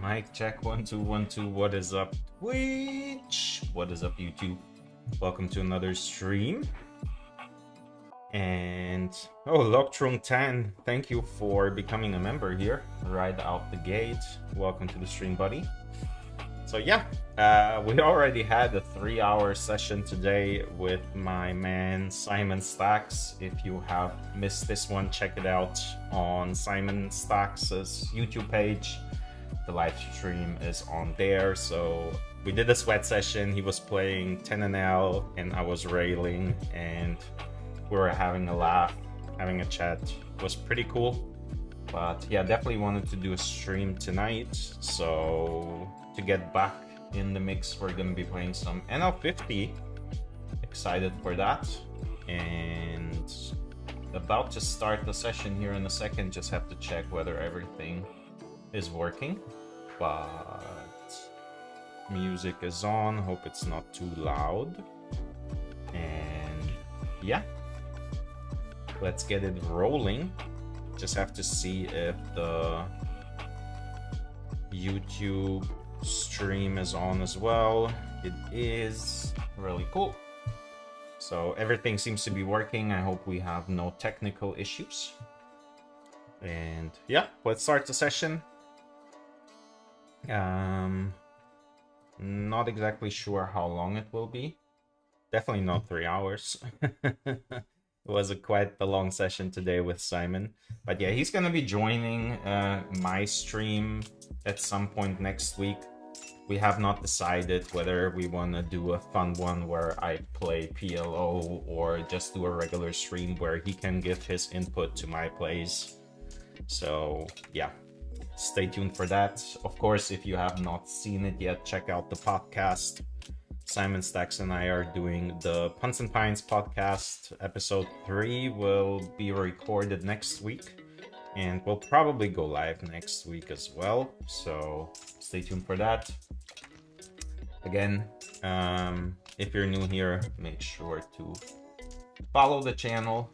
Mic check 1 2 1 2. What is up, Twitch? What is up, YouTube? Welcome to another stream. And oh, Locktrung 10, thank you for becoming a member here right out the gate. Welcome to the stream, buddy. So yeah, we already had a 3-hour session today with my man Simon Stacks. If you have missed this one, check it out on Simon Stacks' YouTube page. The live stream is on there. So we did a sweat session. He was playing 10 NL and I was railing, and we were having a laugh, having a chat. It was pretty cool. But yeah, definitely wanted to do a stream tonight. So to get back in the mix, we're gonna be playing some NL50. Excited for that. And about to start the session here in a second. Just have to check whether everything is working. But music is on. Hope it's not too loud. And yeah, let's get it rolling. Just have to see if the YouTube stream is on as well. It is. Really cool. So everything seems to be working. I hope we have no technical issues. And yeah, let's start the session. Not exactly sure how long it will be. Definitely not 3 hours. It was quite a long session today with Simon. But yeah, he's going to be joining my stream at some point next week. We have not decided whether we want to do a fun one where I play PLO or just do a regular stream where he can give his input to my plays. So yeah, stay tuned for that. Of course, if you have not seen it yet, check out the podcast. Simon Stacks and I are doing the Punts and Pints podcast. Episode 3 will be recorded next week, and we'll probably go live next week as well. So stay tuned for that. Again, if you're new here, make sure to follow the channel.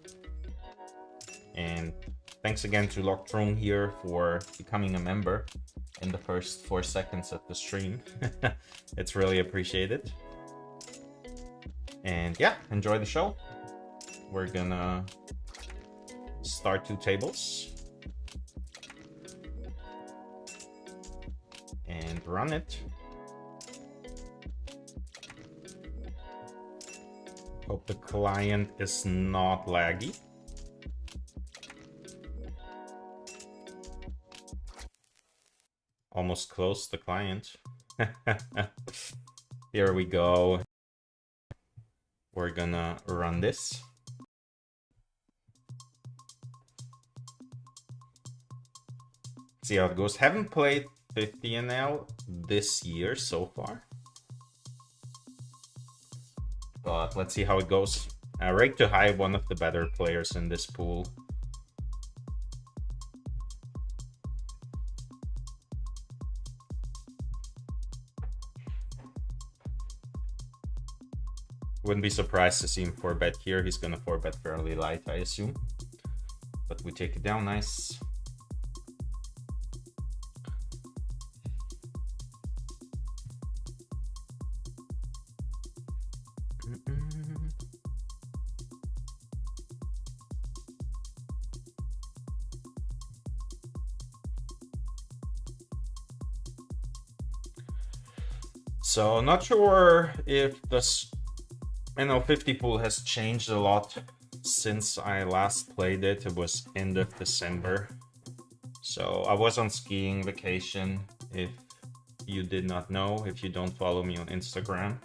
And thanks again to Locktrung here for becoming a member in the first 4 seconds of the stream. It's really appreciated. And yeah, enjoy the show. We're gonna start 2 tables and run it. Hope the client is not laggy. Almost close the client. Here we go. We're gonna run this. See how it goes. Haven't played 50 NL this year so far. But let's see how it goes. Rake to high, one of the better players in this pool. Wouldn't be surprised to see him 4-bet here. He's gonna 4-bet fairly light, I assume. But we take it down, nice. So not sure if this NL50 pool has changed a lot since I last played it. It was end of December. So I was on skiing vacation, if you did not know, if you don't follow me on Instagram,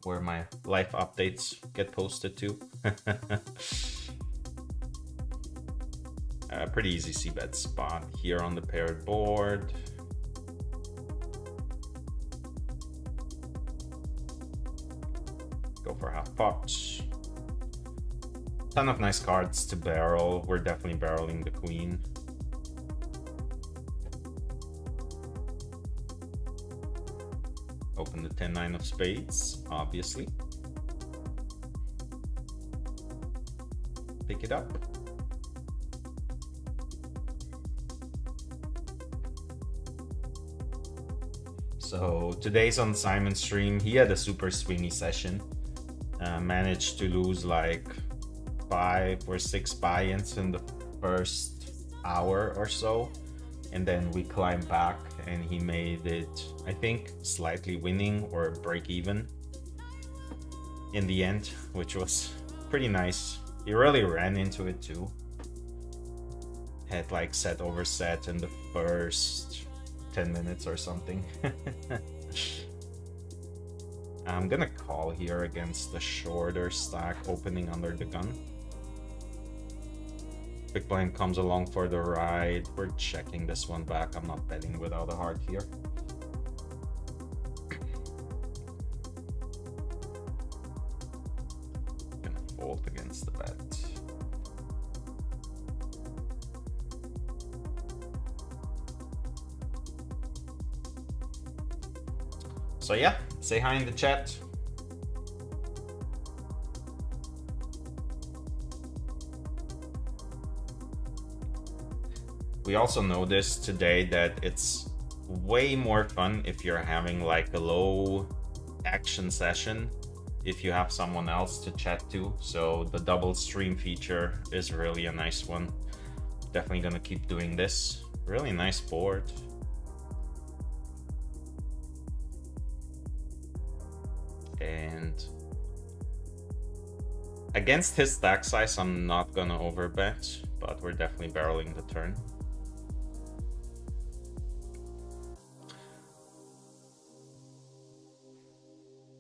where my life updates get posted to. Pretty easy c-bet spot here on the paired board. Go for half pot. Ton of nice cards to barrel. We're definitely barreling the queen. Open the 10-9 of spades, obviously. Pick it up. So today's on Simon's stream. He had a super swingy session. Managed to lose like 5 or 6 buy-ins in the first hour or so. And then we climbed back and he made it, I think, slightly winning or break even in the end, which was pretty nice. He really ran into it too. Had like set over set in the first 10 minutes or something. I'm gonna call here against the shorter stack opening under the gun. Big blind comes along for the ride. We're checking this one back. I'm not betting without a heart here. Gonna fold against the bet. So yeah, say hi in the chat. We also noticed today that it's way more fun if you're having like a low action session, if you have someone else to chat to. So the double stream feature is really a nice one. Definitely gonna keep doing this. Really nice board. And against his stack size, I'm not gonna overbet, but we're definitely barreling the turn.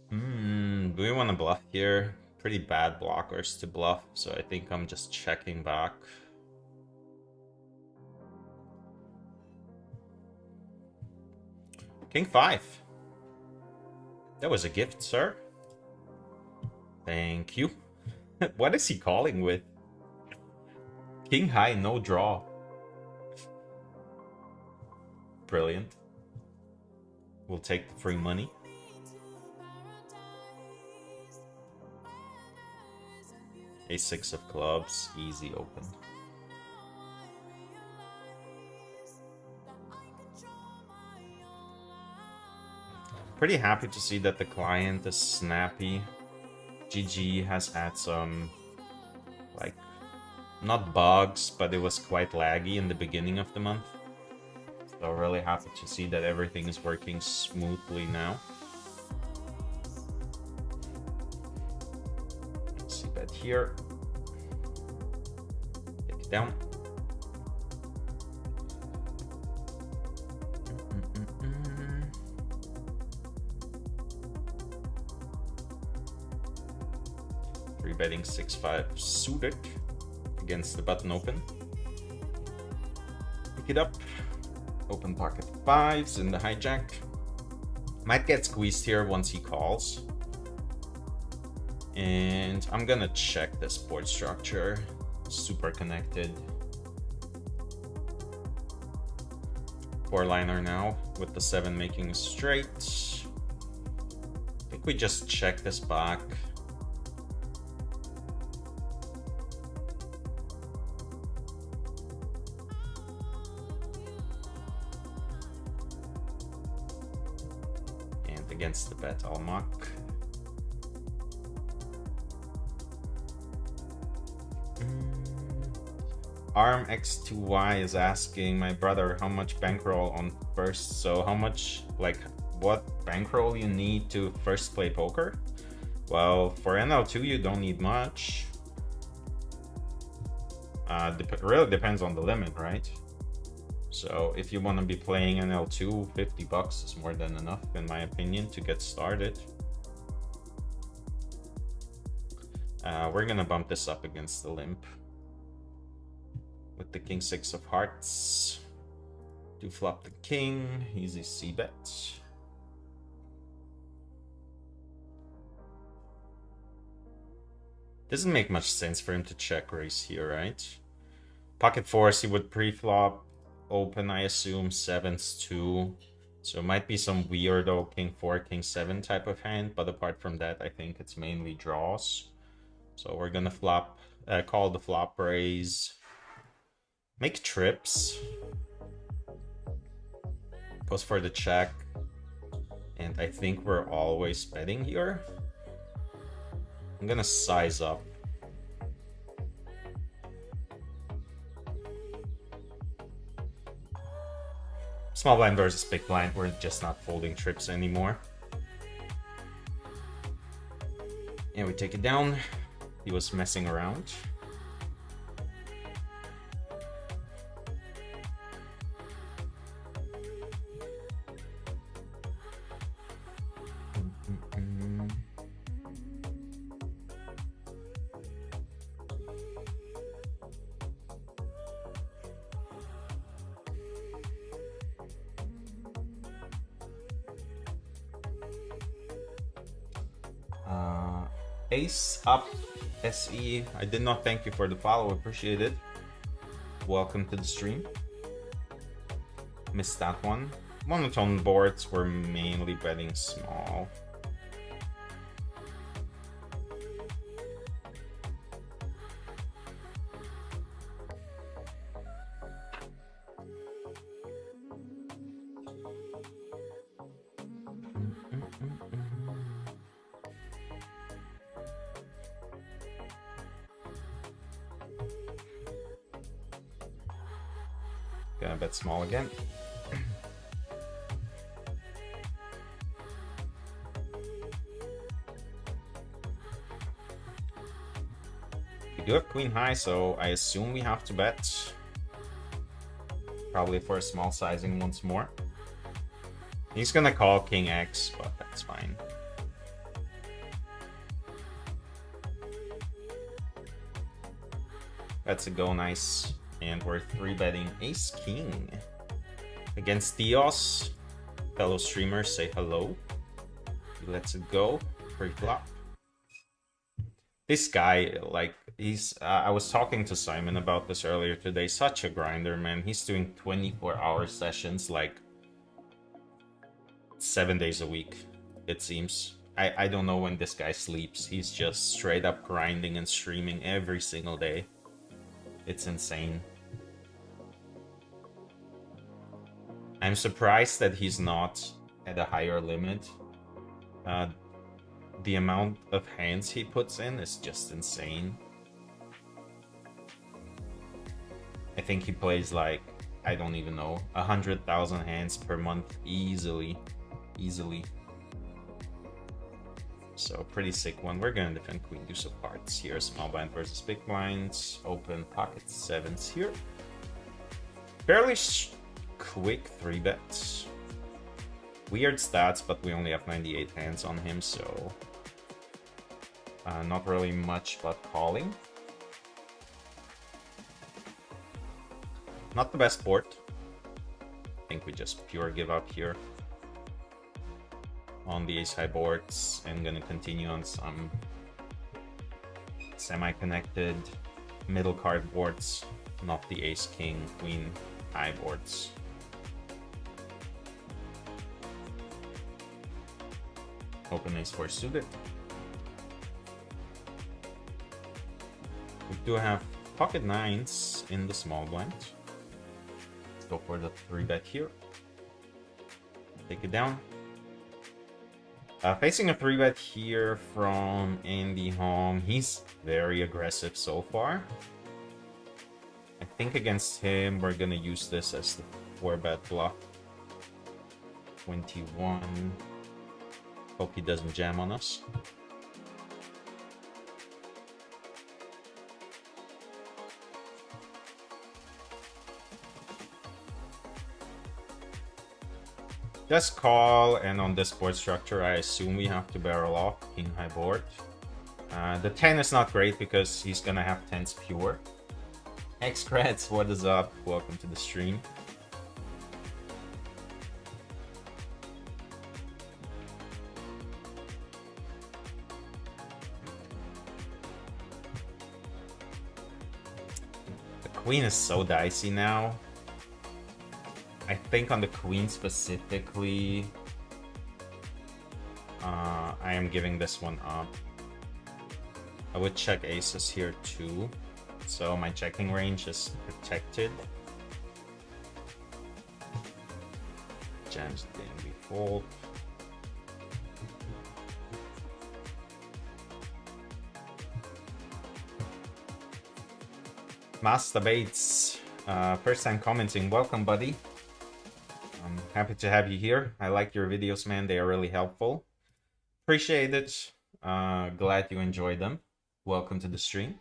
Do we want to bluff here? Pretty bad blockers to bluff, so I think I'm just checking back. King 5. That was a gift, sir. Thank you. What is he calling with? King high, no draw. Brilliant. We'll take the free money. A6 of clubs, easy open. Pretty happy to see that the client is snappy. GG has had some, like, not bugs, but it was quite laggy in the beginning of the month. So really happy to see that everything is working smoothly now. Let's see bet here. Take it down. Betting 6-5 suited against the button open. Pick it up. Open pocket 5s in the hijack. Might get squeezed here once he calls. And I'm gonna check this board structure. Super connected. 4-liner now with the 7 making a straight. I think we just check this back. Against the bet, I'll muck. ArmX2Y is asking my brother how much bankroll on first. So how much, like, what bankroll you need to first play poker? Well, for NL2 you don't need much. Really depends on the limit, right? So if you want to be playing NL2, $50 is more than enough, in my opinion, to get started. We're gonna bump this up against the limp with the King 6 of hearts. Do flop the king, easy c-bet. Doesn't make much sense for him to check raise here, right? Pocket 4s, he would pre-flop. Open, I assume, 7s too. So it might be some weirdo King 4, King 7 type of hand, but apart from that, I think it's mainly draws. So we're gonna flop, call the flop raise. Make trips. Post for the check. And I think we're always betting here. I'm gonna size up. Small blind versus big blind, we're just not folding trips anymore. And we take it down. He was messing around. Ace up SE, I did not thank you for the follow, appreciate it. Welcome to the stream. Missed that one. Monotone boards were mainly betting small. Gonna bet small again. We do have queen high, so I assume we have to bet. Probably for a small sizing once more. He's gonna call king X, but that's fine. That's a go nice. And we're 3-betting ace king against Theos. Fellow streamers, say hello. Let's go. Pre-flop. This guy, like, he's I was talking to Simon about this earlier today. Such a grinder, man. He's doing 24-hour sessions like 7 days a week, it seems. I don't know when this guy sleeps. He's just straight up grinding and streaming every single day. It's insane. I'm surprised that he's not at a higher limit. The amount of hands he puts in is just insane. I think he plays like, I don't even know, 100,000 hands per month easily. So pretty sick one. We're gonna defend queen deuce of hearts here. Small blind versus big blinds. Open pocket sevens here. Fairly quick 3-bets. Weird stats, but we only have 98 hands on him, so not really much but calling. Not the best board. I think we just pure give up here on the ace high boards, and gonna continue on some semi-connected middle card boards, not the ace king queen high boards. Open ace 4 suited. We do have pocket nines in the small blind. Let's go for the 3-bet here. Take it down. Facing a 3-bet here from Andy Home. He's very aggressive so far. I think against him, we're gonna use this as the 4-bet bluff. 21. Hope he doesn't jam on us. Just call, and on this board structure, I assume we have to barrel off king high board. The 10 is not great because he's gonna have 10s pure. X-Creds, what is up? Welcome to the stream. The queen is so dicey now. I think on the queen specifically, I am giving this one up. I would check aces here too, so my checking range is protected. Jams it in, we fold. Master Bates, first time commenting. Welcome, buddy. I'm happy to have you here. I like your videos, man. They are really helpful. Appreciate it. Glad you enjoyed them. Welcome to the stream.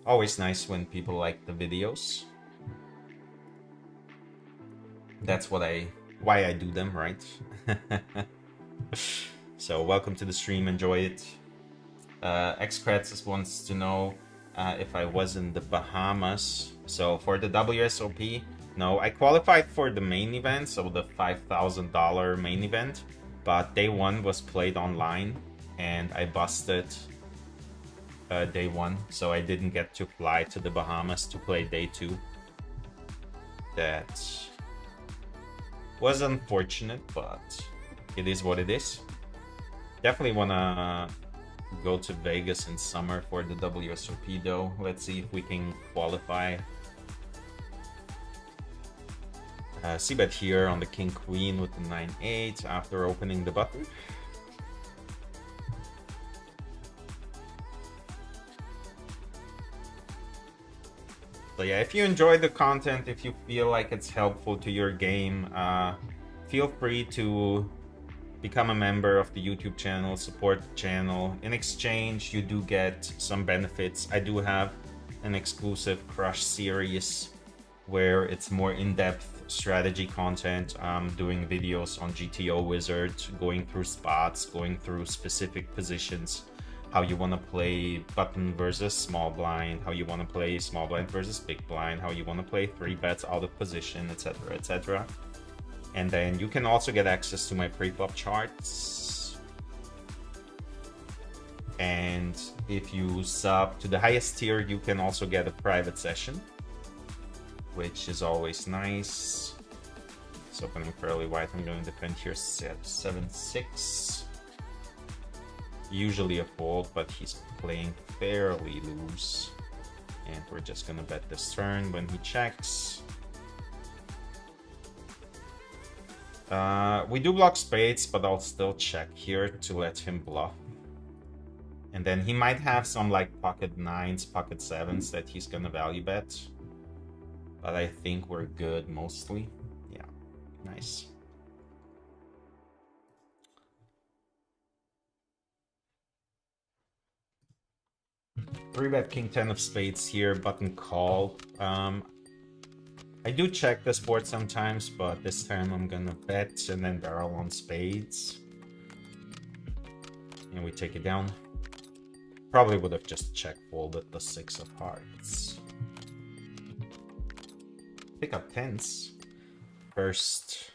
Always nice when people like the videos. That's why I do them, right? So welcome to the stream. Enjoy it. Xcratis wants to know if I was in the Bahamas. So for the WSOP, no, I qualified for the main event, so the $5,000 main event, but day one was played online and I busted day one, so I didn't get to fly to the Bahamas to play day two. That was unfortunate, but it is what it is. Definitely wanna go to Vegas in summer for the WSOP though. Let's see if we can qualify. C-bet here on the King Queen with the 9-8 after opening the button. So yeah, if you enjoy the content, if you feel like it's helpful to your game, feel free to become a member of the YouTube channel, support the channel. In exchange, you do get some benefits. I do have an exclusive Crush series where it's more in-depth strategy content. I'm doing videos on GTO Wizard, going through spots, going through specific positions, how you want to play button versus small blind, how you want to play small blind versus big blind, how you want to play 3-bets out of position, etc, etc. And then you can also get access to my pre-flop charts. And if you sub to the highest tier, you can also get a private session, which is always nice. It's opening fairly wide. I'm going to defend here 7-6. Usually a fold, but he's playing fairly loose. And we're just gonna bet this turn when he checks. We do block spades, but I'll still check here to let him bluff. And then he might have some like pocket 9s, pocket 7s that he's gonna value bet. But I think we're good mostly. Yeah, nice. Three-bet King 10 of spades here, button call. I do check this board sometimes, but this time I'm gonna bet and then barrel on spades. And we take it down. Probably would have just check folded the 6 of hearts. Pick up 10s. First.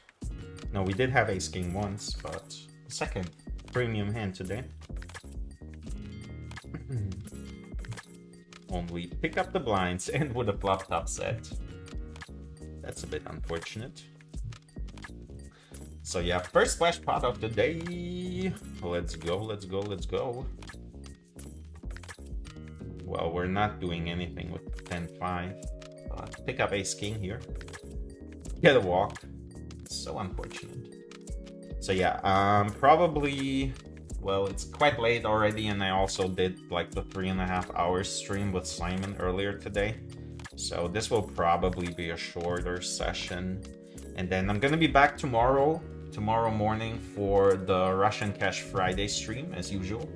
No, we did have ace king once, but second premium hand today. Only pick up the blinds and with a flop top set. That's a bit unfortunate. So yeah, first splash pot of the day. Let's go, let's go, let's go. Well, we're not doing anything with 10-5. Pick up ace king here. Get a walk. So unfortunate. So yeah, probably... Well, it's quite late already, and I also did like the 3.5 hours stream with Simon earlier today. So this will probably be a shorter session. And then I'm gonna be back tomorrow morning for the Russian Cash Friday stream, as usual.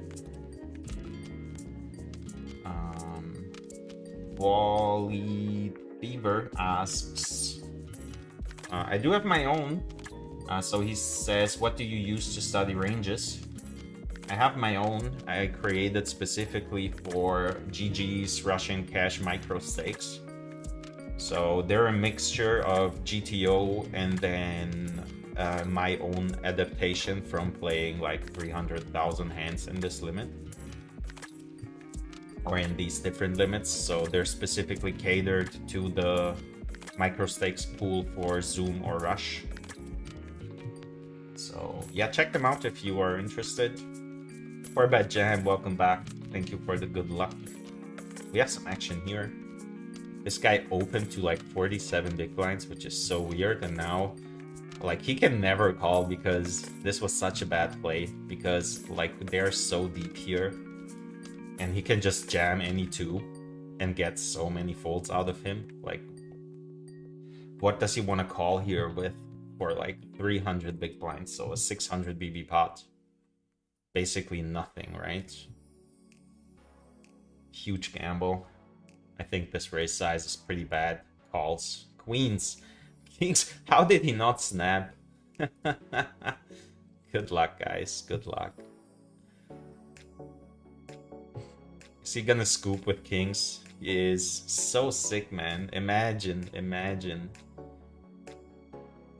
Wally Beaver asks, I do have my own. So he says, what do you use to study ranges? I have my own. I created specifically for GG's Russian Cash micro stakes. So they're a mixture of GTO and then my own adaptation from playing like 300,000 hands in this limit. Or in these different limits. So they're specifically catered to the micro stakes pool for Zoom or Rush. So yeah, check them out if you are interested. 4-bet Jam, welcome back. Thank you for the good luck. We have some action here. This guy opened to like 47 big blinds, which is so weird. And now, like, he can never call because this was such a bad play. Because, like, they're so deep here. And he can just jam any two. and get so many folds out of him. Like, what does he want to call here with for like 300 big blinds? So a 600 BB pot. Basically nothing, right? Huge gamble. I think this raise size is pretty bad. Calls. Queens. Kings. How did he not snap? Good luck, guys. Good luck. Is he gonna scoop with kings? He is so sick, man. Imagine.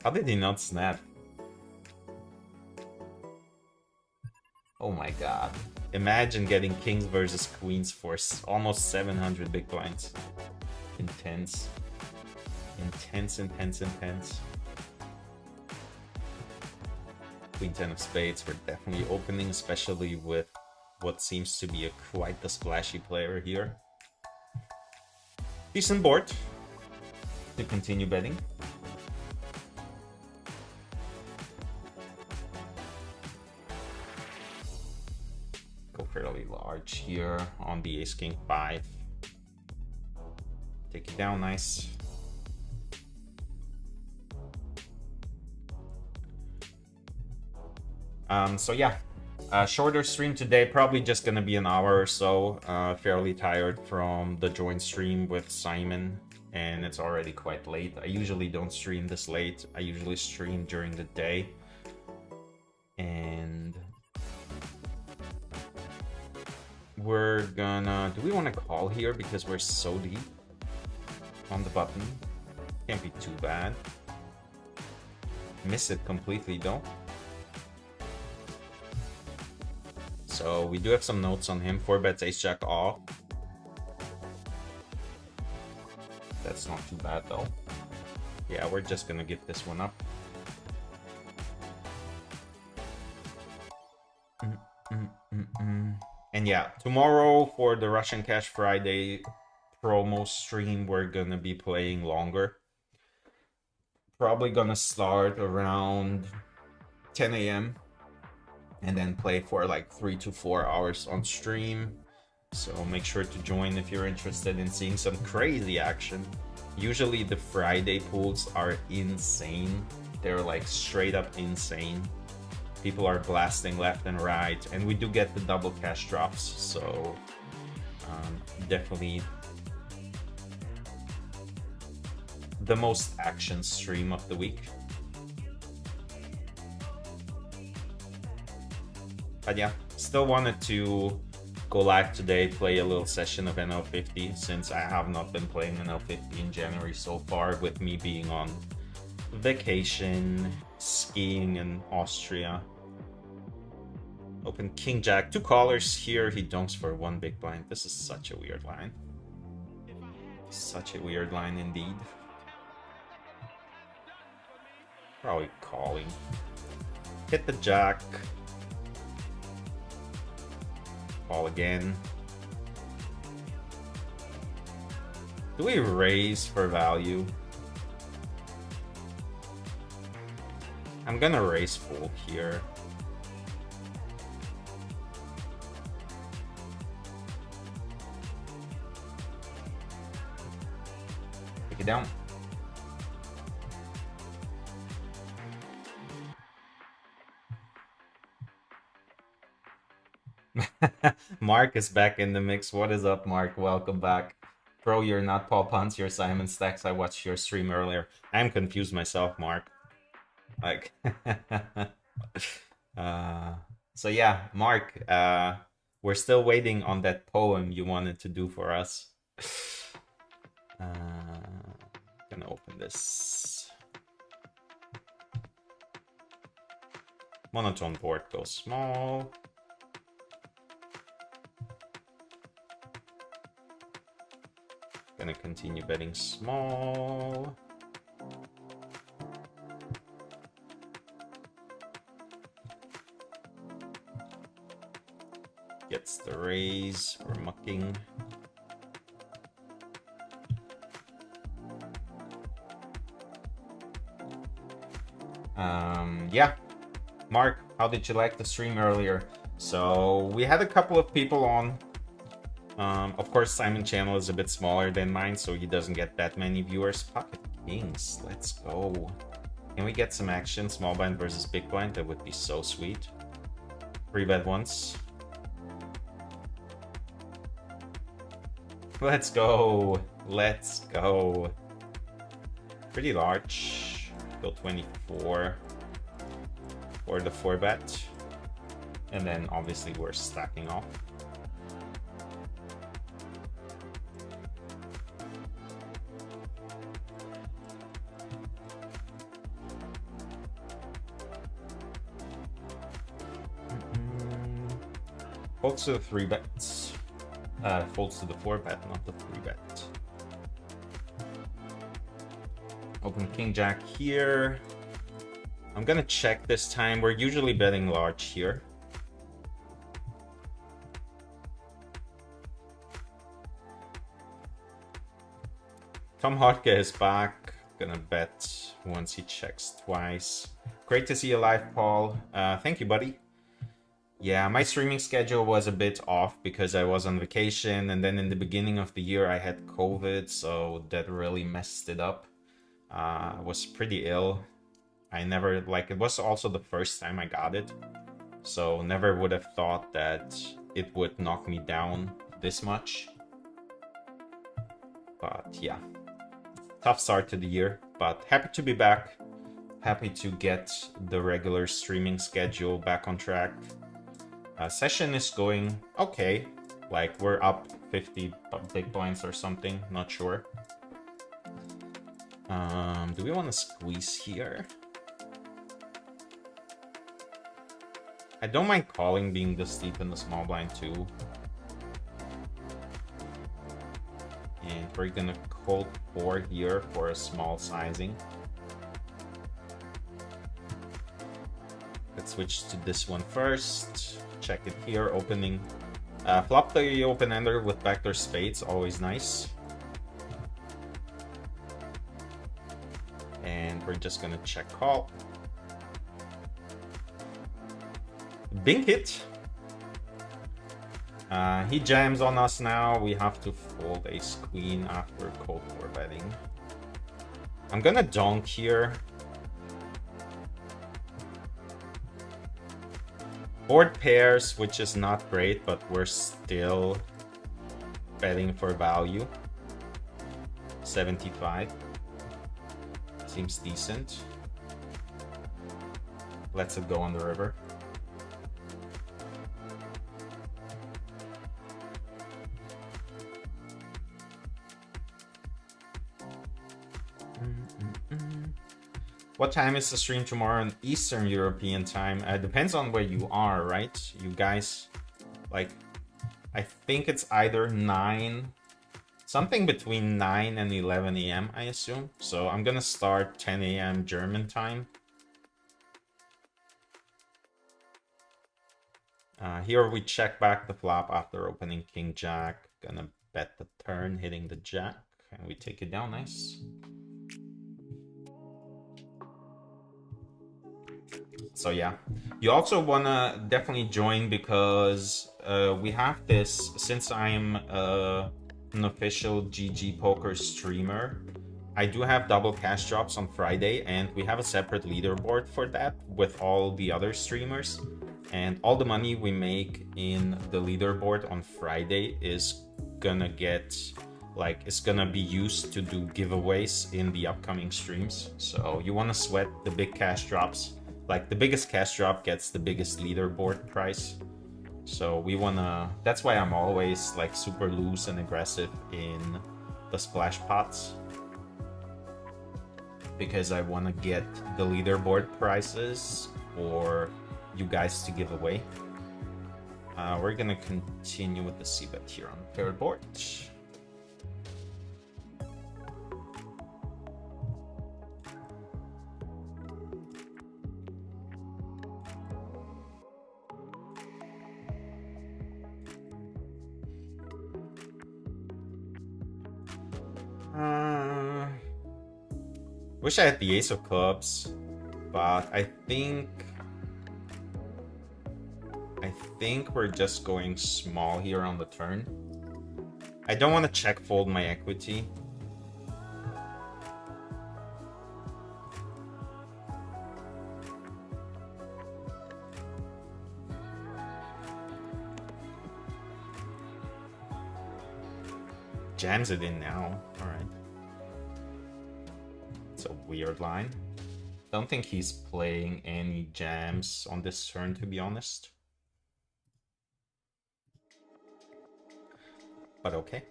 How did he not snap? Oh my god. Imagine getting kings versus queens for almost 700 big blinds. Intense. Intense. Queen 10 of spades, we're definitely opening, especially with what seems to be quite the splashy player here. Decent board to continue betting. Go fairly large here on the ace king 5. Take it down, nice. So yeah, shorter stream today, probably just gonna be an hour or so. Fairly tired from the joint stream with Simon, and it's already quite late. I usually don't stream this late. I usually stream during the day. And we're gonna... Do we want to call here because we're so deep on the button? Can't be too bad. Miss it completely though. So we do have some notes on him. 4 bets, ace jack off. That's not too bad though. Yeah, we're just gonna give this one up. And yeah, tomorrow for the Russian Cash Friday promo stream, we're gonna be playing longer. Probably gonna start around 10 a.m. and then play for like 3 to 4 hours on stream. So make sure to join if you're interested in seeing some crazy action. Usually the Friday pools are insane. They're like straight up insane. People are blasting left and right, and we do get the double cash drops, so definitely the most action stream of the week. But yeah, still wanted to go live today, play a little session of NL50, since I have not been playing NL50 in January so far, with me being on vacation, skiing in Austria. Open king jack, 2 callers here, he dunks for 1 big blind. This is such a weird line. Such a weird line indeed. Probably calling. Hit the jack. Call again. Do we raise for value? I'm gonna raise full here. Take it down. Mark is back in the mix. What is up, Mark? Welcome back. Bro, you're not Paul Punts, you're Simon Stacks. I watched your stream earlier. I'm confused myself, Mark. Like, so yeah, Mark, we're still waiting on that poem you wanted to do for us. Gonna open this. Monotone board goes small. Gonna continue betting small. Gets the raise. We're mucking. Yeah, Mark, how did you like the stream earlier? So we had a couple of people on. Of course, Simon's channel is a bit smaller than mine, so he doesn't get that many viewers. Pocket Kings, let's go. Can we get some action? Small blind versus big blind, that would be so sweet. 3-bet once. Let's go. Let's go. Pretty large. Go 24 for the 4-bet. And then obviously we're stacking off. Folds to the 3-bets. Folds to the 4-bet, not the 3-bet. Open King Jack here. I'm gonna check this time. We're usually betting large here. Tom Hodke is back. Gonna bet once he checks twice. Great to see you live, Paul. Thank you, buddy. Yeah, my streaming schedule was a bit off because I was on vacation, and then in the beginning of the year I had COVID, so that really messed it up. I was pretty ill. I never, like, it was also the first time I got it, so never would have thought that it would knock me down this much. But yeah, tough start to the year, but happy to be back. Happy to get the regular streaming schedule back on track. Session is going okay. Like, we're up 50 big blinds or something, not sure. Do we want to squeeze here? I don't mind calling being this deep in the small blind too. And we're gonna cold 4 here for a small sizing. Let's switch to this one first. Check it here, opening. Flop the open-ender with backdoor spades, always nice. And we're just gonna check call. Big hit. He jams on us now. We have to fold ace queen after cold 4 betting. I'm gonna donk here. Board pairs, which is not great, but we're still betting for value. 75. Seems decent. Let's it go on the river. What time is the stream tomorrow in Eastern European time? Depends on where you are, right? You guys, like, I think it's either 9, something between 9 and 11 a.m., I assume. So I'm gonna start 10 a.m. German time. Here we check back the flop after opening King Jack. Gonna bet the turn, hitting the Jack, and we take it down, nice. So yeah, you also wanna definitely join because we have this, since I'm an official GGPoker streamer, I do have double cash drops on Friday, and we have a separate leaderboard for that with all the other streamers. And all the money we make in the leaderboard on Friday is gonna get, like, it's gonna be used to do giveaways in the upcoming streams. So you wanna sweat the big cash drops. Like, the biggest cash drop gets the biggest leaderboard price. So we wanna, that's why I'm always like super loose and aggressive in the splash pots. Because I wanna get the leaderboard prices for you guys to give away. We're gonna continue with the c-bet here on the paired board. Wish I had the ace of clubs, but I think we're just going small here on the turn. I don't want to check fold my equity. Jams it in now. Alright. It's a weird line. Don't think he's playing any jams on this turn, to be honest. But okay.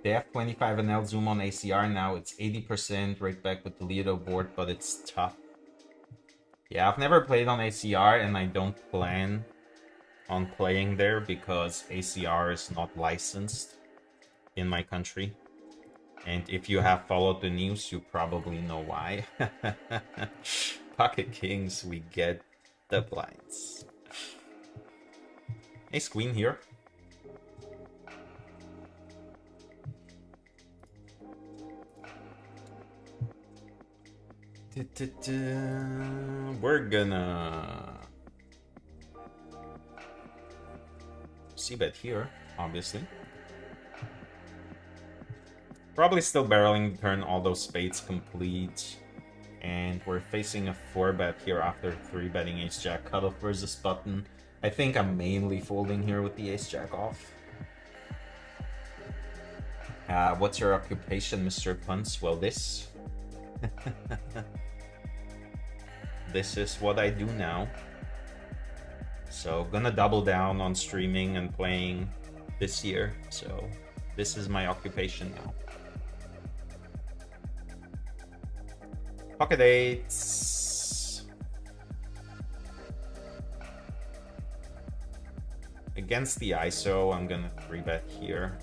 They have 25 NL zoom on ACR now. It's 80% right back with the Lido board, but it's tough. Yeah, I've never played on ACR, and I don't plan on playing there because ACR is not licensed in my country. And if you have followed the news, you probably know why. Pocket kings, we get the blinds. Ace queen here. We're gonna c-bet here, obviously. Probably still barreling the turn, all those spades complete. And we're facing a 4-bet here after 3-betting ace-jack cutoff versus button. I think I'm mainly folding here with the ace-jack off. What's your occupation, Mr. Punts? Well, this. This is what I do now. So gonna double down on streaming and playing this year. So this is my occupation now. Pocket eights. Against the ISO, I'm gonna 3-bet here.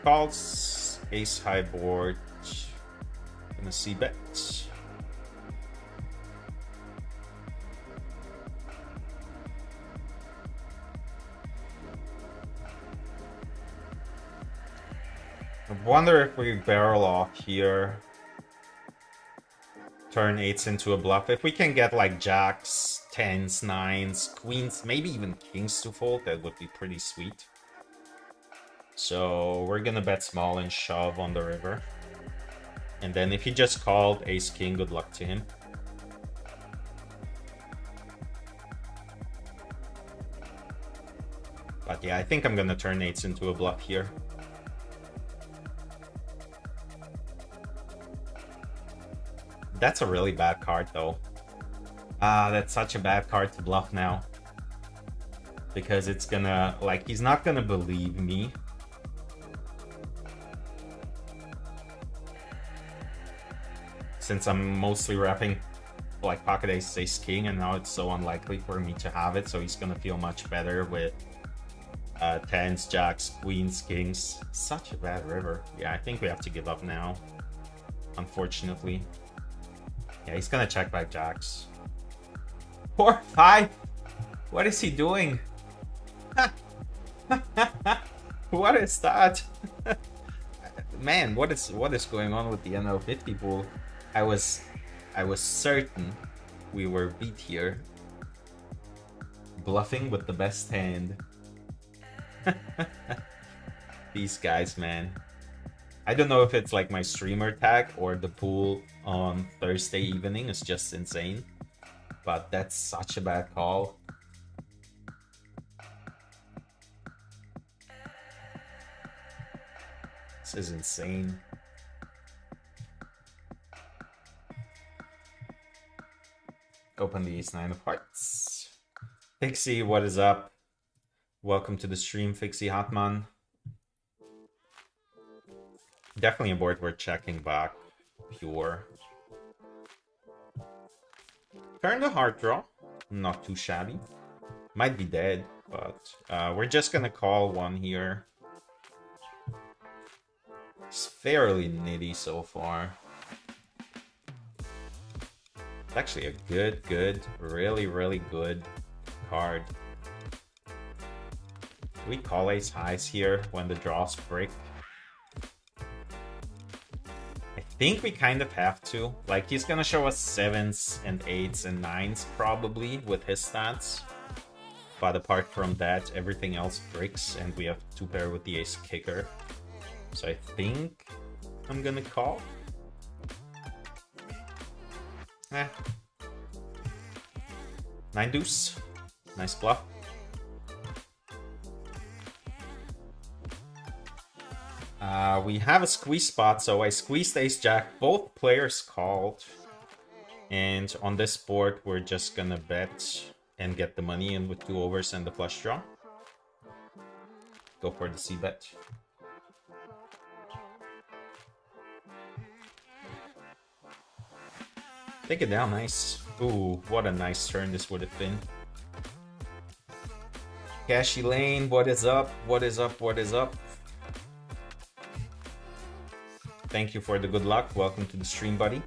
Calls, ace high board, gonna c-bet. I wonder if we barrel off here, turn 8s into a bluff. If we can get like jacks, 10s, 9s, queens, maybe even kings to fold, that would be pretty sweet. So we're gonna bet small and shove on the river. And then if he just called ace king, good luck to him. But yeah, I think I'm gonna turn 8s into a bluff here. That's a really bad card though. That's such a bad card to bluff now. Because it's gonna, like, he's not gonna believe me. Since I'm mostly wrapping like pocket ace, ace king, and now it's so unlikely for me to have it, so he's gonna feel much better with 10s, jacks, queens, kings. Such a bad river. Yeah, I think we have to give up now, unfortunately. Yeah, he's gonna check back jacks. 4-5. What is he doing? What is that? Man, what is going on with the NL50 pool? I was certain we were beat here. Bluffing with the best hand. These guys, man. I don't know if it's like my streamer tag or the pool on Thursday evening is just insane. But that's such a bad call. This is insane. Open the ace 9 of hearts. Fixie, what is up? Welcome to the stream, Fixie Hotman. Definitely a board we're checking back. Pure. Turn the heart draw. Not too shabby. Might be dead, but we're just gonna call one here. It's fairly nitty so far. It's actually a good, really good card. We call ace highs here when the draws break. I think we kind of have to. Like, he's gonna show us 7s and 8s and 9s probably with his stats. But apart from that, everything else breaks, and we have 2-pair with the ace kicker. So I think I'm gonna call. 9 deuce. Nice bluff. We have a squeeze spot, so I squeezed ace jack. Both players called. And on this board, we're just gonna bet and get the money in with 2 overs and the flush draw. Go for the c-bet. Take it down, nice. Ooh, what a nice turn this would have been. Cashy Lane, what is up? What is up? What is up? Thank you for the good luck. Welcome to the stream, buddy.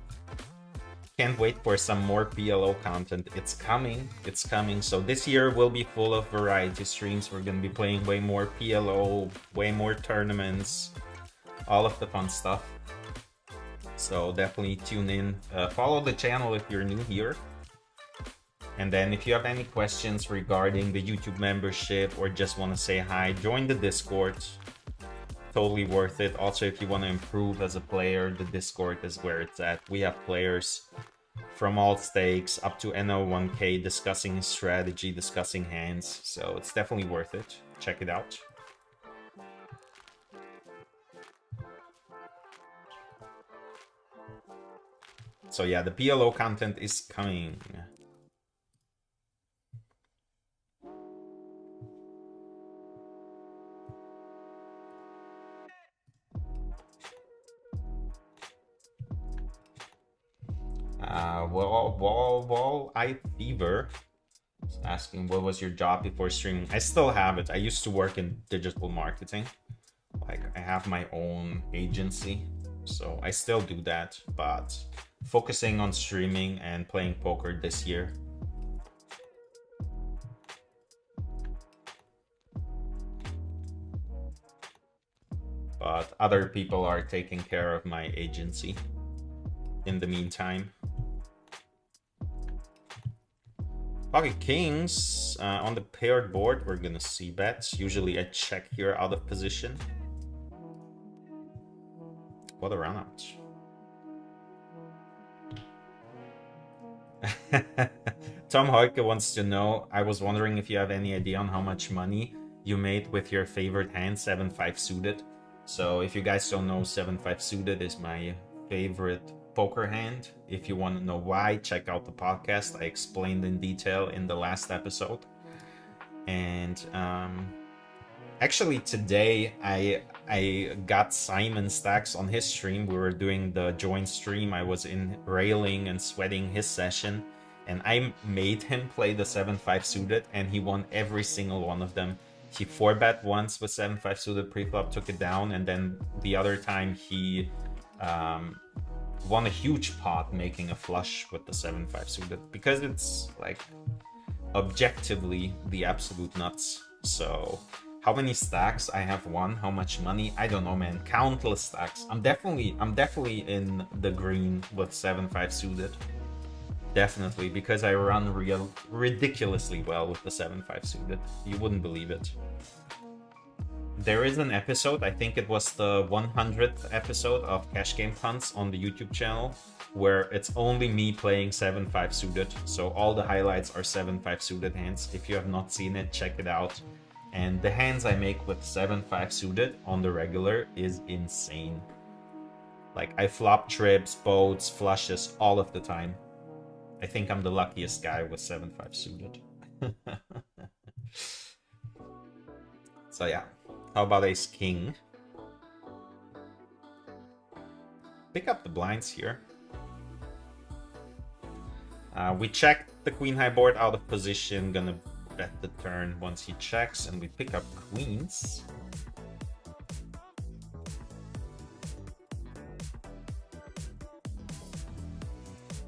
Can't wait for some more PLO content. It's coming. It's coming. So this year will be full of variety streams. We're going to be playing way more PLO, way more tournaments, all of the fun stuff. So definitely tune in. Follow the channel if you're new here. And then if you have any questions regarding the YouTube membership or just want to say hi, join the Discord. Totally worth it. Also, if you want to improve as a player, the Discord is where it's at. We have players from all stakes up to NL1K discussing strategy, discussing hands. So it's definitely worth it. Check it out. So yeah, the PLO content is coming. I Fever is asking, what was your job before streaming? I still have it. I used to work in digital marketing. Like, I have my own agency, so I still do that, but focusing on streaming and playing poker this year. But other people are taking care of my agency in the meantime. Pocket kings on the paired board. We're gonna see bets. Usually I check here out of position. What a run out. Tom Hoike wants to know, I was wondering if you have any idea on how much money you made with your favorite hand, 7-5 suited. So if you guys don't know, 7-5 suited is my favorite poker hand. If you want to know why, check out the podcast. I explained in detail in the last episode. And actually today I got Simon Stacks on his stream. We were doing the joint stream. I was in railing and sweating his session, and I made him play the 7-5 suited, and he won every single one of them. He 4-bet once with 7-5 suited pre-flop, took it down, and then the other time he won a huge pot making a flush with the 7-5 suited, because it's like objectively the absolute nuts. So how many stacks I have won, how much money, I don't know, man. Countless stacks. I'm definitely in the green with 7-5 suited. Definitely, because I run ridiculously well with the 7-5 suited. You wouldn't believe it. There is an episode, I think it was the 100th episode of Cash Game Punts on the YouTube channel, where it's only me playing 7-5 suited. So all the highlights are 7-5 suited hands. If you have not seen it, check it out. And the hands I make with 7-5 suited on the regular is insane. Like, I flop trips, boats, flushes all of the time. I think I'm the luckiest guy with 7-5 suited. So yeah. How about ace king? Pick up the blinds here. We check the queen high board out of position. Gonna bet the turn once he checks, and we pick up queens.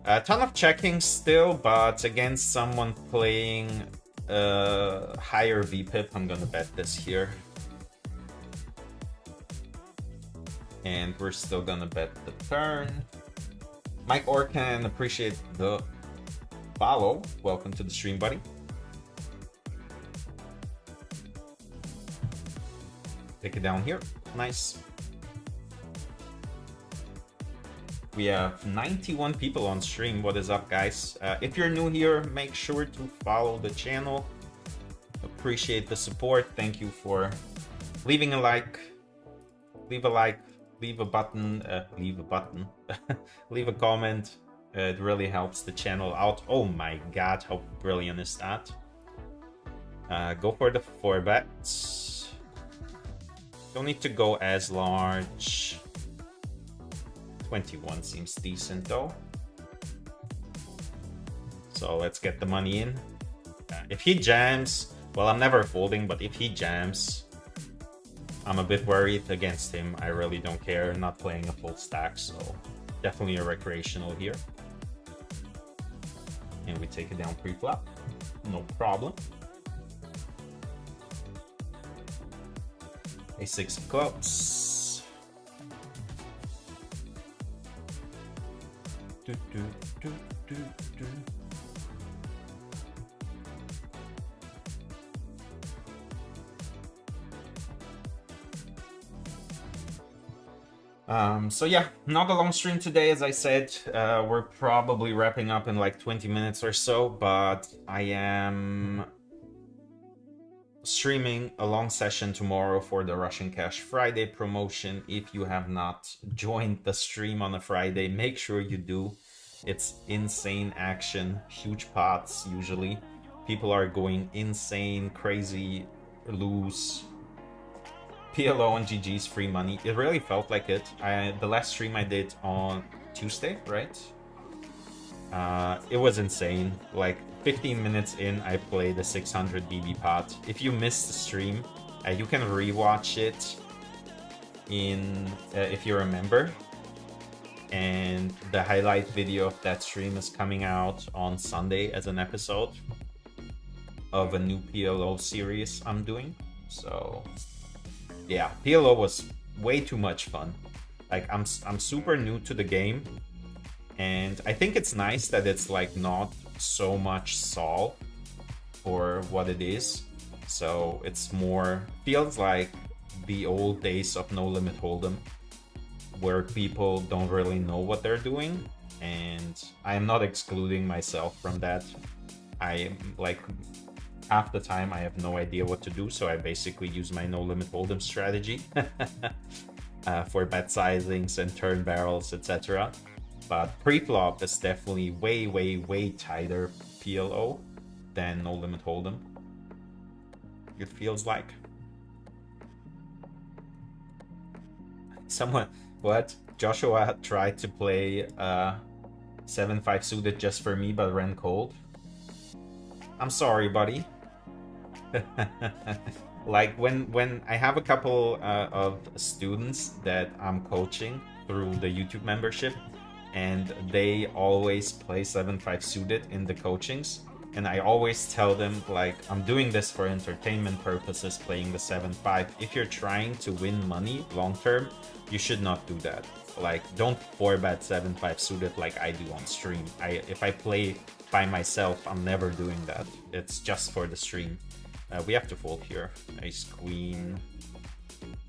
A ton of checking still, but against someone playing higher VPIP, I'm gonna bet this here. And we're still gonna bet the turn. Mike Orkan, appreciate the follow. Welcome to the stream, buddy. Take it down here. Nice. We have 91 people on stream. What is up, guys? If you're new here, make sure to follow the channel. Appreciate the support. Thank you for leaving a like. Leave a like. Leave a button. Leave a comment. It really helps the channel out. Oh my god, how brilliant is that? Go for the 4 bets. Don't need to go as large. 21 seems decent though. So let's get the money in. If he jams, well, I'm never folding, but if he jams, I'm a bit worried against him. I really don't care. Not playing a full stack, so definitely a recreational here. And we take it down pre-flop. No problem. A6 of clubs. Do, do, do, do, do. So yeah, not a long stream today, as I said. We're probably wrapping up in like 20 minutes or so, but I am streaming a long session tomorrow for the Russian Cash Friday promotion. If you have not joined the stream on a Friday, make sure you do. It's insane action, huge pots usually. People are going insane, crazy, loose. PLO and GG's free money. It really felt like it. The last stream I did on Tuesday, right? It was insane. Like 15 minutes in, I played a 600 BB pot. If you missed the stream, you can rewatch it in if you're a member. And the highlight video of that stream is coming out on Sunday as an episode of a new PLO series I'm doing. So yeah, PLO was way too much fun. Like I'm super new to the game, and I think it's nice that it's like not so much sol for what it is. So it's more feels like the old days of No Limit Hold'em, where people don't really know what they're doing, and I'm not excluding myself from that. I like half the time I have no idea what to do, so I basically use my No Limit Hold'em strategy for bet sizings and turn barrels, etc. But pre-flop is definitely way tighter PLO than No Limit Hold'em. It feels like. Someone, what? Joshua tried to play 7-5 suited just for me, but ran cold. I'm sorry, buddy. Like when I have a couple of students that I'm coaching through the YouTube membership, and they always play 7-5 suited in the coachings, and I always tell them, like, I'm doing this for entertainment purposes, playing the 7-5. If you're trying to win money long term, you should not do that. Like, don't 4-bet 7-5 suited like I do on stream. If I play by myself, I'm never doing that. It's just for the stream. We have to fold here. Ace queen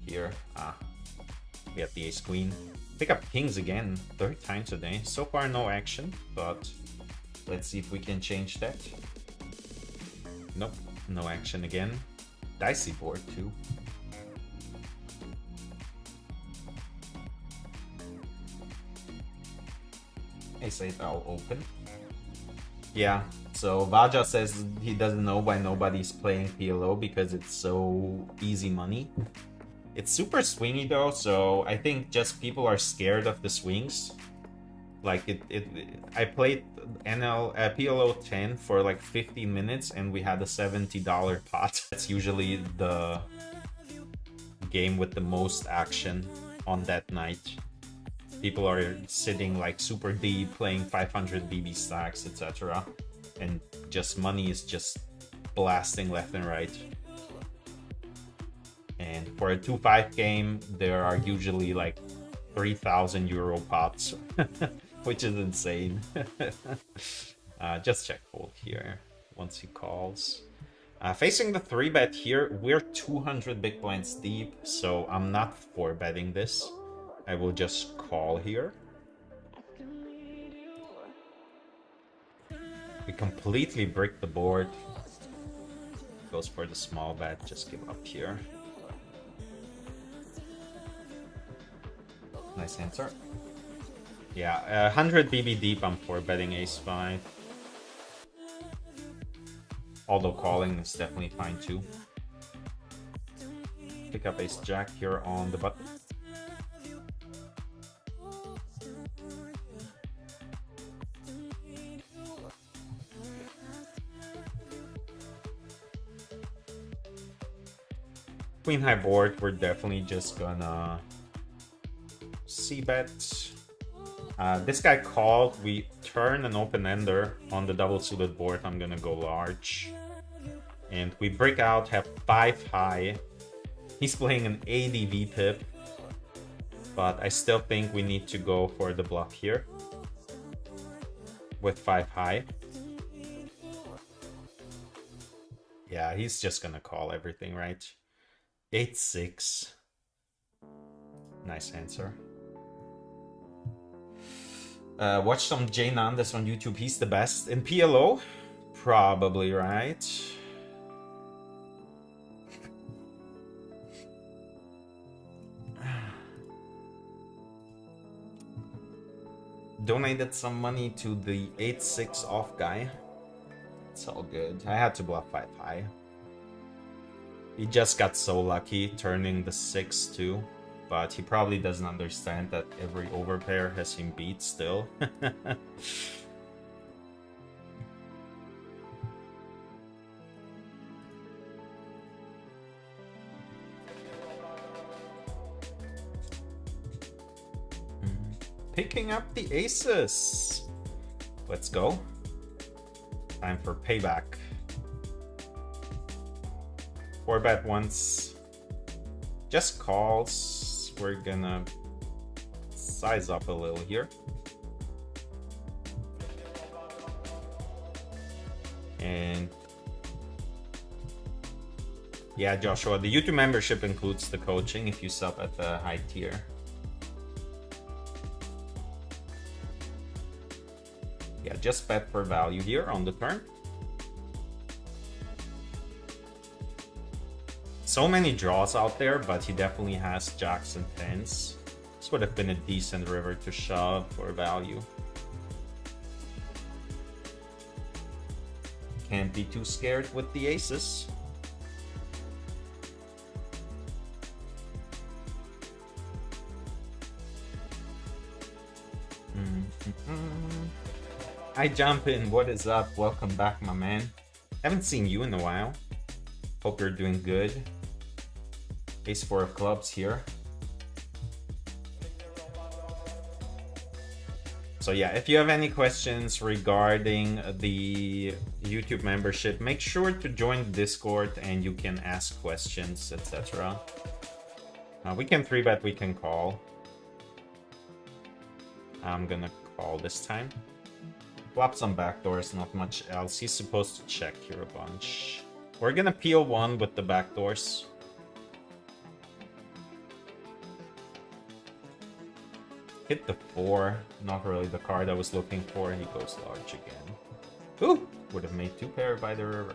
here. We have the ace queen. Pick up kings again, 3rd time today. So far no action, but let's see if we can change that. Nope, no action again. Dicey board too. Ace 8 I'll open. Yeah, so Vaja says he doesn't know why nobody's playing PLO because it's so easy money. It's super swingy though, so I think just people are scared of the swings. Like I played PLO 10 for like 15 minutes and we had a $70 pot. That's usually the game with the most action on that night. People are sitting like super deep, playing 500 BB stacks, etc. And just money is just blasting left and right. And for a 2-5 game, there are usually like 3,000 euro pots, which is insane. Just check fold here once he calls. Facing the 3-bet here, we're 200 big blinds deep, so I'm not 4-betting this. I will just call here. We completely brick the board. Goes for the small bet, just give up here. Nice answer. Yeah, 100 BB deep, I'm 4-betting ace-5. Although calling is definitely fine too. Pick up ace-jack here on the button. Queen high board, we're definitely just gonna c-bet. This guy called, we turn an open-ender on the double suited board. I'm gonna go large. And we break out, have 5 high. He's playing an ADV tip, but I still think we need to go for the bluff here with 5 high. Yeah, he's just gonna call everything, right? 8-6. Nice answer. Watch some Jay Nandes on YouTube. He's the best. In PLO? Probably, right? Donated some money to the 8-6 off guy. It's all good. I had to bluff 5 high. He just got so lucky turning the 6-2. But he probably doesn't understand that every overpair has him beat still. Picking up the aces. Let's go. Time for payback. 4-bet once. Just calls. We're gonna size up a little here. And yeah, Joshua, the YouTube membership includes the coaching if you sub at the high tier. Yeah, just bet for value here on the turn. So many draws out there, but he definitely has jacks and tens. This would have been a decent river to shove for value. Can't be too scared with the aces. I jump in. What is up? Welcome back, my man. Haven't seen you in a while. Hope you're doing good. Ace-4 of clubs here. So yeah, if you have any questions regarding the YouTube membership, make sure to join the Discord and you can ask questions, etc. We can 3-bet, we can call. I'm gonna call this time. Flop some backdoors, not much else. He's supposed to check here a bunch. We're gonna peel one with the backdoors. Hit the 4, not really the card I was looking for. He goes large again. Ooh, would have made 2 pair by the river.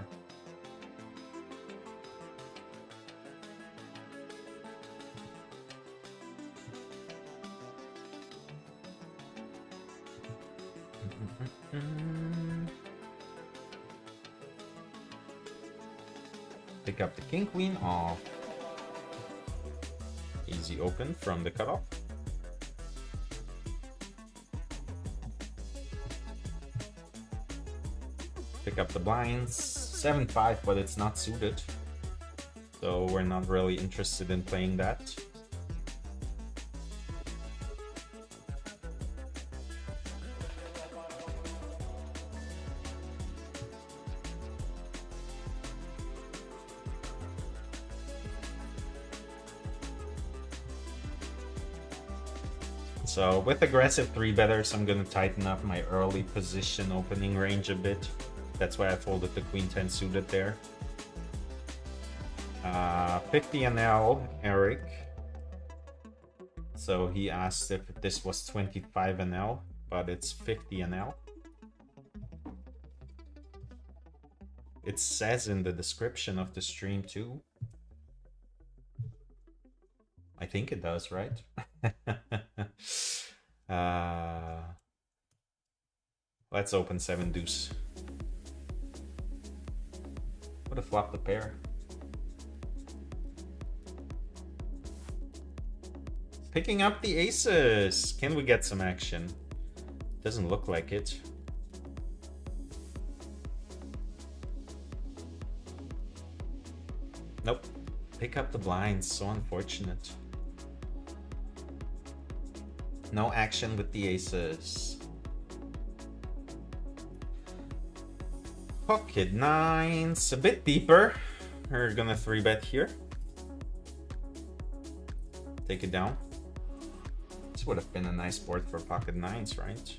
Pick up the king queen off. Easy open from the cutoff. Pick up the blinds. 7-5, but it's not suited. So we're not really interested in playing that. So with aggressive 3-betters, I'm gonna tighten up my early position opening range a bit. That's why I folded the Queen 10 suited there. 50 NL, Eric. So he asked if this was 25 NL, but it's 50 NL. It says in the description of the stream too. I think it does, right? Let's open 7 deuce. Would have flopped the pair. Picking up the aces. Can we get some action? Doesn't look like it. Nope. Pick up the blinds. So unfortunate. No action with the aces. Pocket nines. A bit deeper. We're gonna 3-bet here. Take it down. This would have been a nice board for pocket nines, right?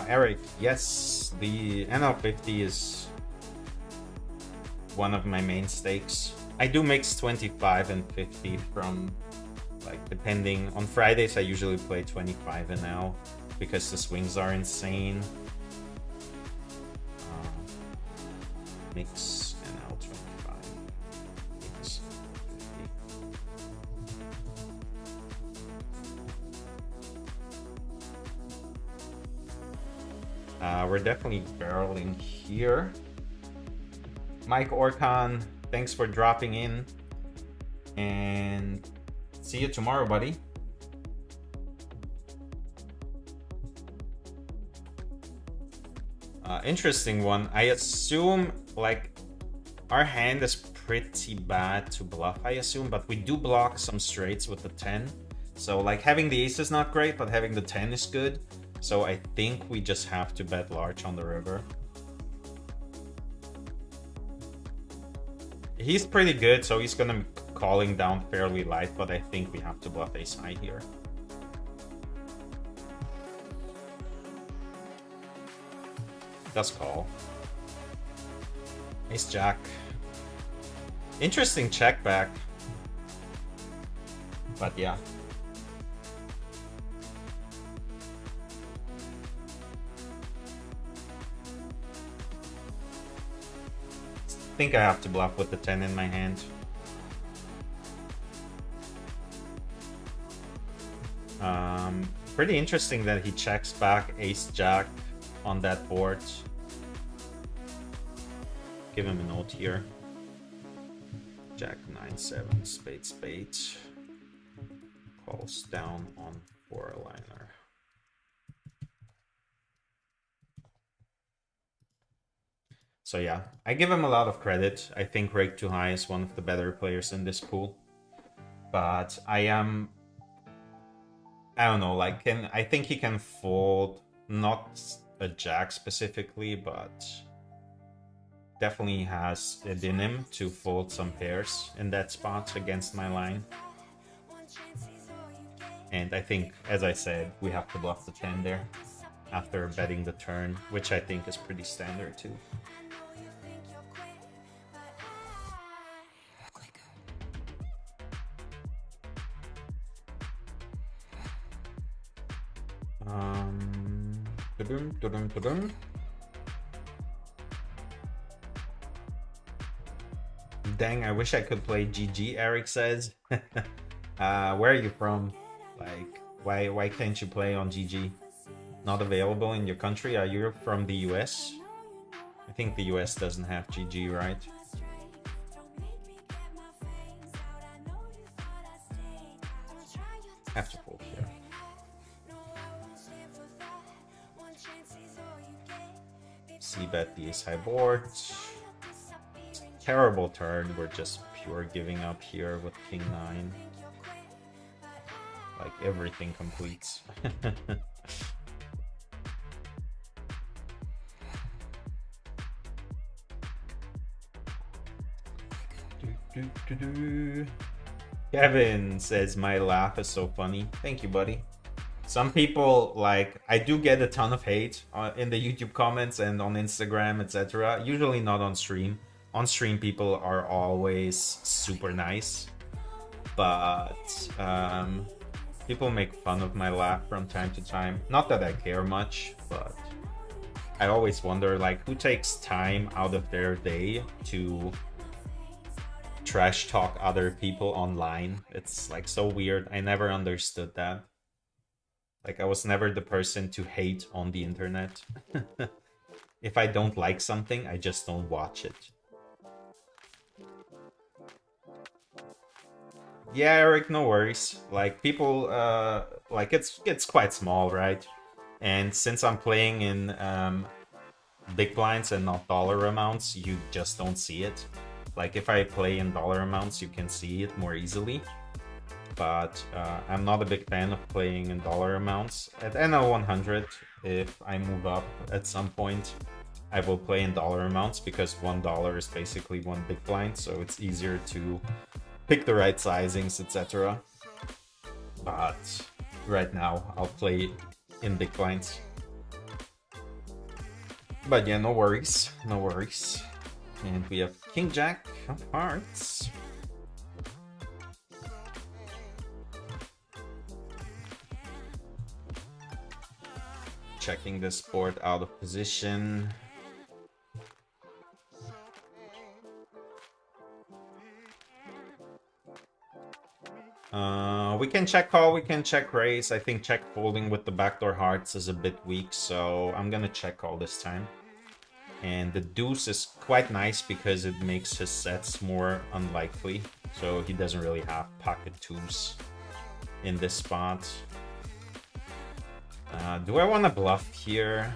Eric, yes, the NL50 is one of my main stakes. I do mix 25 and 50 from, like, depending. On Fridays, I usually play 25 NL because the swings are insane. Mix NL 25. Mix 50. We're definitely barreling here. Mike Orkan, thanks for dropping in. And see you tomorrow, buddy. Interesting one. I assume, like, our hand is pretty bad to bluff, I assume, but we do block some straights with the 10. So, like, having the ace is not great, but having the 10 is good. So I think we just have to bet large on the river. He's pretty good, so he's gonna be calling down fairly light, but I think we have to bluff ace high here. Does call. Ace jack. Interesting check back. But yeah. I think I have to bluff with the 10 in my hand. Pretty interesting that he checks back ace jack on that board. Give him a note here. Jack 9-7 spade spade. Calls down on 4-liner. So yeah, I give him a lot of credit. I think Rake Too High is one of the better players in this pool. But I don't know, like, I think he can fold, not a jack specifically, but definitely has it in him to fold some pairs in that spot against my line. And I think, as I said, we have to bluff the 10 there after betting the turn, which I think is pretty standard too. Dang, I wish I could play GG, Eric says. Where are you from? Like, why can't you play on GG? Not available in your country? Are you from the US? I think the US doesn't have GG, right? Have to fold here. C-bet the ace high board. Terrible turn. We're just pure giving up here with king 9. Like, everything completes. Kevin says my laugh is so funny. Thank you, buddy. Some people, like, I do get a ton of hate in the YouTube comments and on Instagram, etc. Usually not on stream. On stream, people are always super nice. But people make fun of my laugh from time to time. Not that I care much, but I always wonder, like, who takes time out of their day to trash talk other people online? It's like so weird. I never understood that. Like, I was never the person to hate on the internet. If I don't like something, I just don't watch it. Yeah, Eric, no worries. Like, people, like, it's quite small, right? And since I'm playing in big blinds and not dollar amounts, you just don't see it. Like, if I play in dollar amounts, you can see it more easily. But I'm not a big fan of playing in dollar amounts. At NL100, if I move up at some point, I will play in dollar amounts because $1 is basically one big blind, so it's easier to pick the right sizings, etc. But right now, I'll play in big blinds. But yeah, no worries, no worries. And we have King Jack of Hearts. Checking this board out of position. We can check call, we can check raise. I think check folding with the backdoor hearts is a bit weak, so I'm gonna check call this time. And the deuce is quite nice because it makes his sets more unlikely. So he doesn't really have pocket twos in this spot. Do I want to bluff here?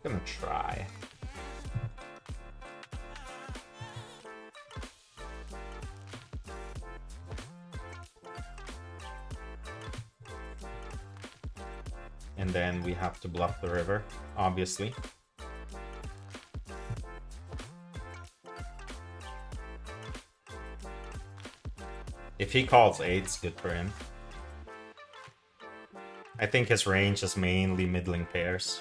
I'm gonna try. And then we have to bluff the river, obviously. If he calls eights, good for him. I think his range is mainly middling pairs.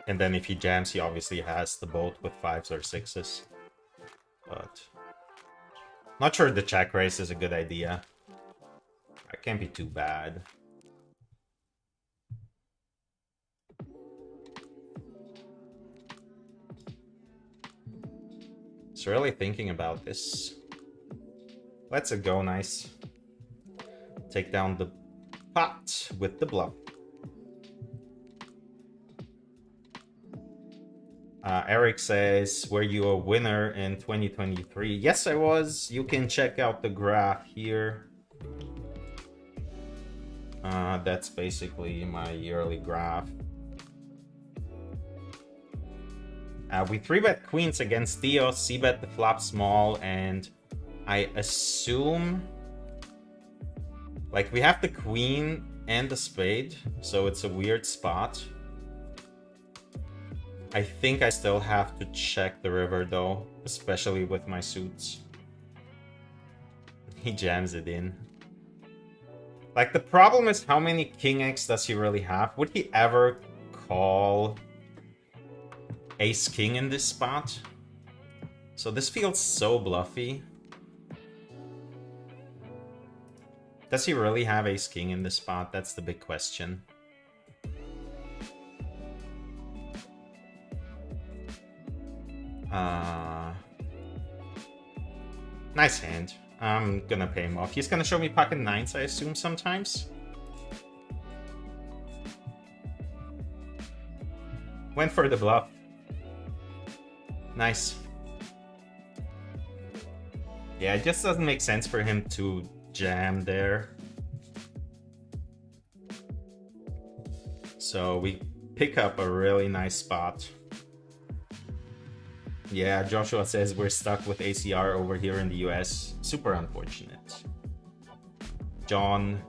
And then if he jams, he obviously has the bolt with fives or sixes. But not sure the check raise is a good idea. It can't be too bad. It's really thinking about this. Let's go, nice. Take down the pot with the bluff. Eric says, were you a winner in 2023? Yes, I was. You can check out the graph here. That's basically my yearly graph. We 3-bet queens against Theo, c-bet the flop small, and I assume... like, we have the queen and the spade, so it's a weird spot. I think I still have to check the river, though, especially with my suits. He jams it in. Like, the problem is how many king X does he really have? Would he ever call ace king in this spot? So this feels so bluffy. Does he really have ace king in this spot? That's the big question. Nice hand. I'm gonna pay him off. He's gonna show me pocket nines, I assume, sometimes. Went for the bluff. Nice. Yeah, it just doesn't make sense for him to jam there. So we pick up a really nice spot. Yeah, Joshua says we're stuck with ACR over here in the US. Super unfortunate. John,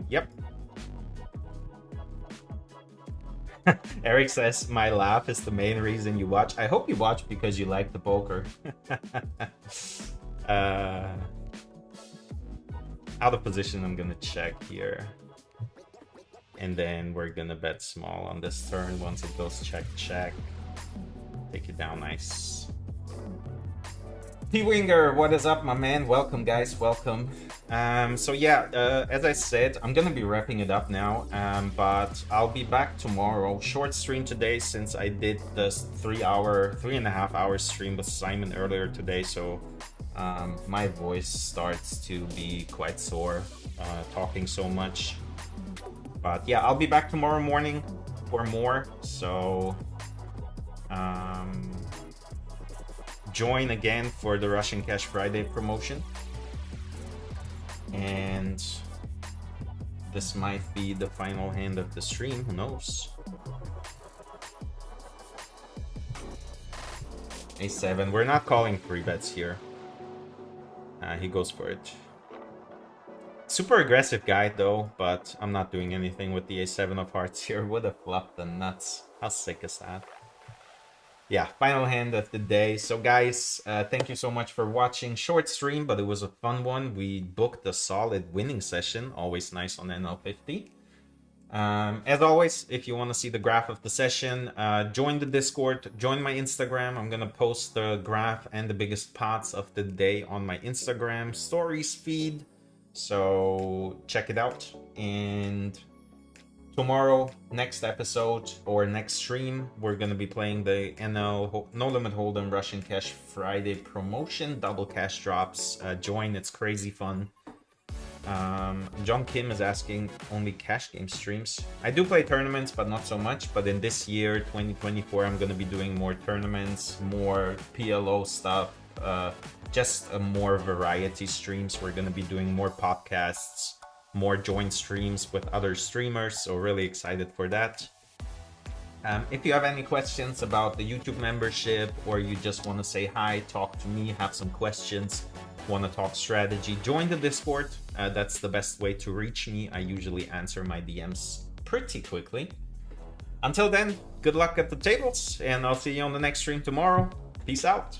yep. Eric says my laugh is the main reason you watch. I hope you watch because you like the poker. Out of position, I'm gonna check here. And then we're gonna bet small on this turn. Once it goes check, check. Take it down, nice. T-Winger, what is up, my man? Welcome, guys, welcome. So yeah, as I said, I'm gonna be wrapping it up now, but I'll be back tomorrow. Short stream today since I did this 3.5 hour stream with Simon earlier today, so my voice starts to be quite sore, talking so much. But yeah, I'll be back tomorrow morning for more, so join again for the Russian Cash Friday promotion. And this might be the final hand of the stream, who knows? A7, we're not calling 3-bets here. He goes for it. Super aggressive guy though, but I'm not doing anything with the A7 of hearts here. Would have flopped the nuts. How sick is that? Yeah, final hand of the day. So guys, thank you so much for watching. Short stream, but it was a fun one. We booked a solid winning session. Always nice on NL50. As always, if you want to see the graph of the session, join the Discord, join my Instagram. I'm gonna post the graph and the biggest pots of the day on my Instagram stories feed. So check it out. And tomorrow, next episode or next stream, we're going to be playing the NL No Limit Hold'em Russian Cash Friday promotion. Double cash drops. Join, it's crazy fun. John Kim is asking only cash game streams. I do play tournaments, but not so much. But in this year, 2024, I'm going to be doing more tournaments, more PLO stuff, just a more variety streams. We're going to be doing more podcasts, more joint streams with other streamers, so really excited for that. If you have any questions about the YouTube membership, or you just want to say hi, talk to me, have some questions, want to talk strategy, join the Discord. That's the best way to reach me. I usually answer my DMs pretty quickly. Until then, good luck at the tables, and I'll see you on the next stream tomorrow. Peace out.